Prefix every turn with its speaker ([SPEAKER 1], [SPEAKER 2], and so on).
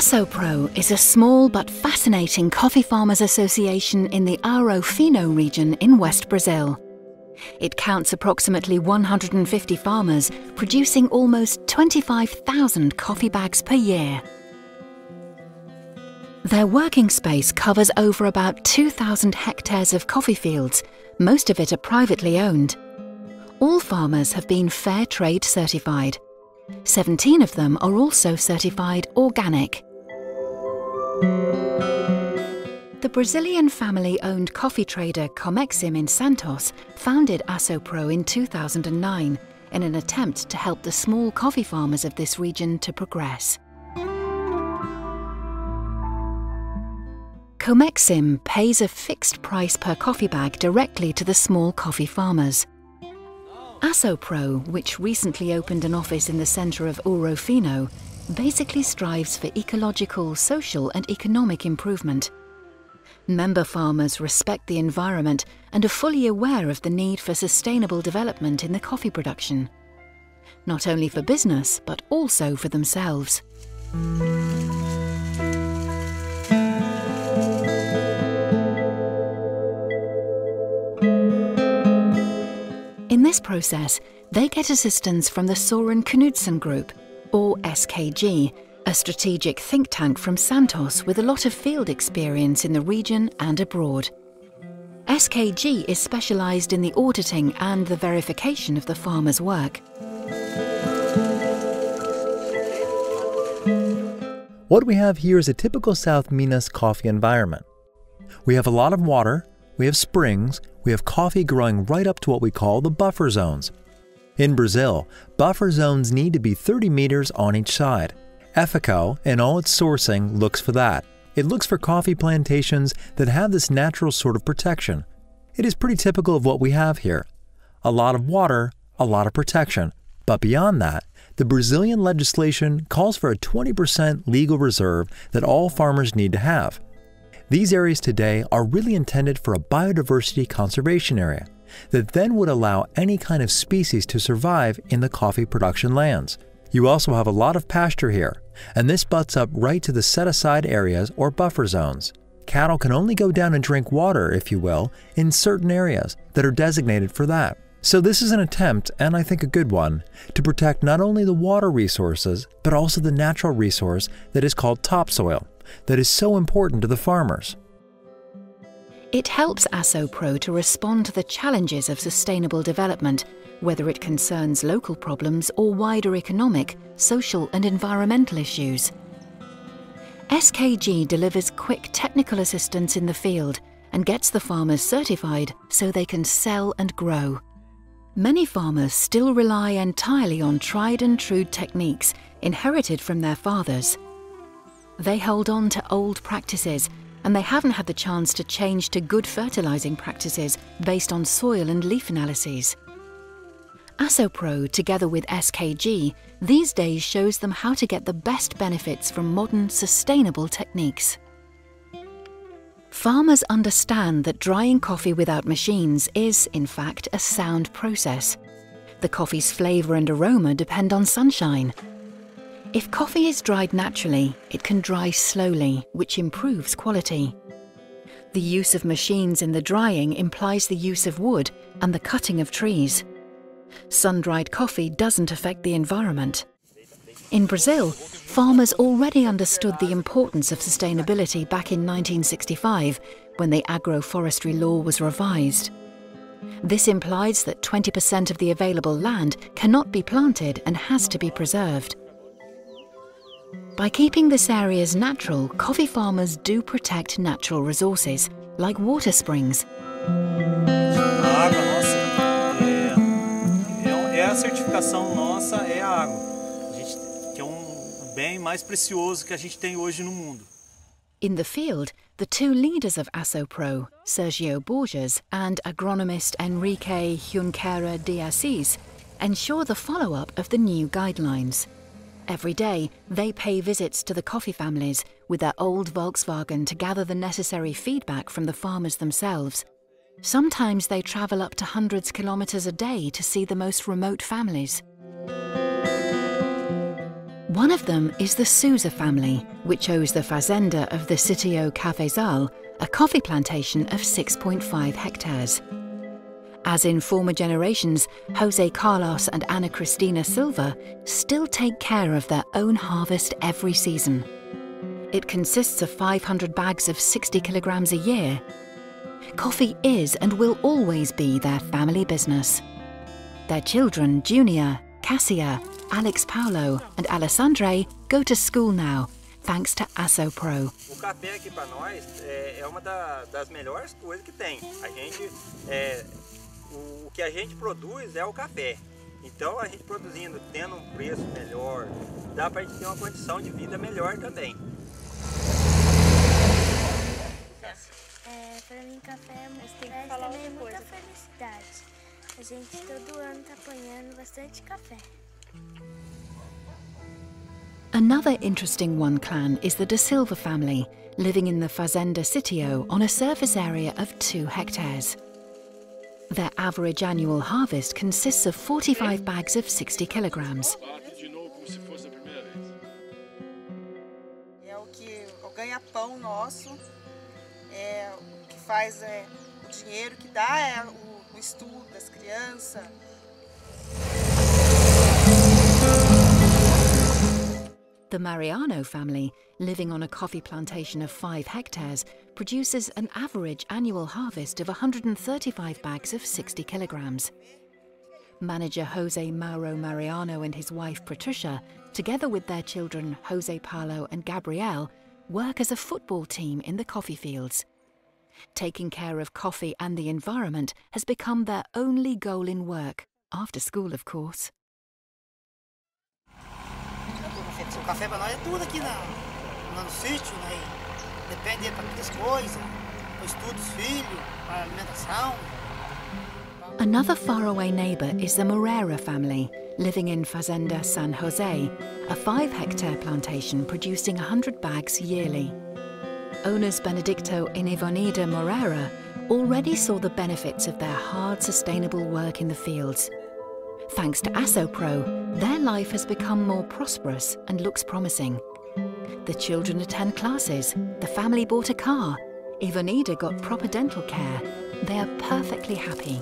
[SPEAKER 1] Assopro is a small but fascinating coffee farmers association in the Fino region in West Brazil. It counts approximately 150 farmers producing almost 25,000 coffee bags per year. Their working space covers over about 2,000 hectares of coffee fields, most of it are privately owned. All farmers have been Fair Trade certified. 17 of them are also certified organic. The Brazilian family-owned coffee trader Comexim in Santos founded Assopro in 2009 in an attempt to help the small coffee farmers of this region to progress. Comexim pays a fixed price per coffee bag directly to the small coffee farmers. Assopro, which recently opened an office in the centre of Fino, basically strives for ecological, social and economic improvement. Member farmers respect the environment and are fully aware of the need for sustainable development in the coffee production, not only for business but also for themselves. In this process, they get assistance from the Soren Knudsen Group, or SKG, a strategic think tank from Santos with a lot of field experience in the region and abroad. SKG is specialised in the auditing and the verification of the farmers' work.
[SPEAKER 2] What we have here is a typical South Minas coffee environment. We have a lot of water, we have springs, we have coffee growing right up to what we call the buffer zones. In Brazil, buffer zones need to be 30 meters on each side. EFICO, in all its sourcing, looks for that. It looks for coffee plantations that have this natural sort of protection. It is pretty typical of what we have here. A lot of water, a lot of protection. But beyond that, the Brazilian legislation calls for a 20% legal reserve that all farmers need to have. These areas today are really intended for a biodiversity conservation area that then would allow any kind of species to survive in the coffee production lands. You also have a lot of pasture here, and this butts up right to the set-aside areas or buffer zones. Cattle can only go down and drink water, if you will, in certain areas that are designated for that. So this is an attempt, and I think a good one, to protect not only the water resources, but also the natural resource that is called topsoil, that is so important to the farmers.
[SPEAKER 1] It helps Assopro to respond to the challenges of sustainable development, whether it concerns local problems or wider economic, social and environmental issues. SKG delivers quick technical assistance in the field and gets the farmers certified so they can sell and grow. Many farmers still rely entirely on tried and true techniques inherited from their fathers. They hold on to old practices and they haven't had the chance to change to good fertilizing practices based on soil and leaf analyses. Assopro, together with SKG, these days shows them how to get the best benefits from modern, sustainable techniques. Farmers understand that drying coffee without machines is, in fact, a sound process. The coffee's flavour and aroma depend on sunshine. If coffee is dried naturally, it can dry slowly, which improves quality. The use of machines in the drying implies the use of wood and the cutting of trees. Sun-dried coffee doesn't affect the environment. In Brazil, farmers already understood the importance of sustainability back in 1965, when the agroforestry law was revised. This implies that 20% of the available land cannot be planted and has to be preserved. By keeping this areas natural, coffee farmers do protect natural resources, like water springs.
[SPEAKER 3] A certificação nossa é a água, que é bem mais precioso que a gente tem hoje no mundo.
[SPEAKER 1] In the field, the two leaders of Assopro, Sergio Borges and agronomist Enrique Junqueira de Assis, ensure the follow-up of the new guidelines. Every day, they pay visits to the coffee families with their old Volkswagen to gather the necessary feedback from the farmers themselves. Sometimes they travel up to hundreds of kilometers a day to see the most remote families. One of them is the Souza family, which owns the fazenda of the Sitio Cafezal, a coffee plantation of 6.5 hectares. As in former generations, Jose Carlos and Ana Cristina Silva still take care of their own harvest every season. It consists of 500 bags of 60 kilograms a year. Coffee is and will always be their family business. Their children, Junior, Cassia, Alex Paulo and Alessandre, go to school now, thanks to Assopro.
[SPEAKER 4] O café aqui para nós é uma das melhores coisas que tem. O que a gente produz é o café. Então a gente produzindo, tendo preço melhor, dá para a gente ter uma condição de vida melhor também.
[SPEAKER 5] Para mim café traz também muita felicidade. A gente todo ano está apanhando bastante café.
[SPEAKER 1] Another interesting one clan is the Da Silva family, living in the Fazenda Sitio on a surface area of 2 hectares. Their average annual harvest consists of 45 bags of 60 kilograms.
[SPEAKER 6] É o ganha-pão nosso, o que faz o dinheiro que dá o estudo das crianças.
[SPEAKER 1] The Mariano family, living on a coffee plantation of 5 hectares, produces an average annual harvest of 135 bags of 60 kilograms. Manager Jose Mauro Mariano and his wife Patricia, together with their children Jose Paulo and Gabrielle, work as a football team in the coffee fields. Taking care of coffee and the environment has become their only goal in work, after school of course.
[SPEAKER 7] O café para nós é tudo aqui no sítio, né? Depende para todas as coisas, para estudo dos filhos, para alimentação.
[SPEAKER 1] Another faraway neighbour is the Moreira family, living in Fazenda San Jose, a 5-hectare plantation producing 100 bags yearly. Owners Benedicto and Ivonida Moreira already saw the benefits of their hard, sustainable work in the fields. Thanks to Assopro, their life has become more prosperous and looks promising. The children attend classes, the family bought a car, Ivonida got proper dental care. They are perfectly happy.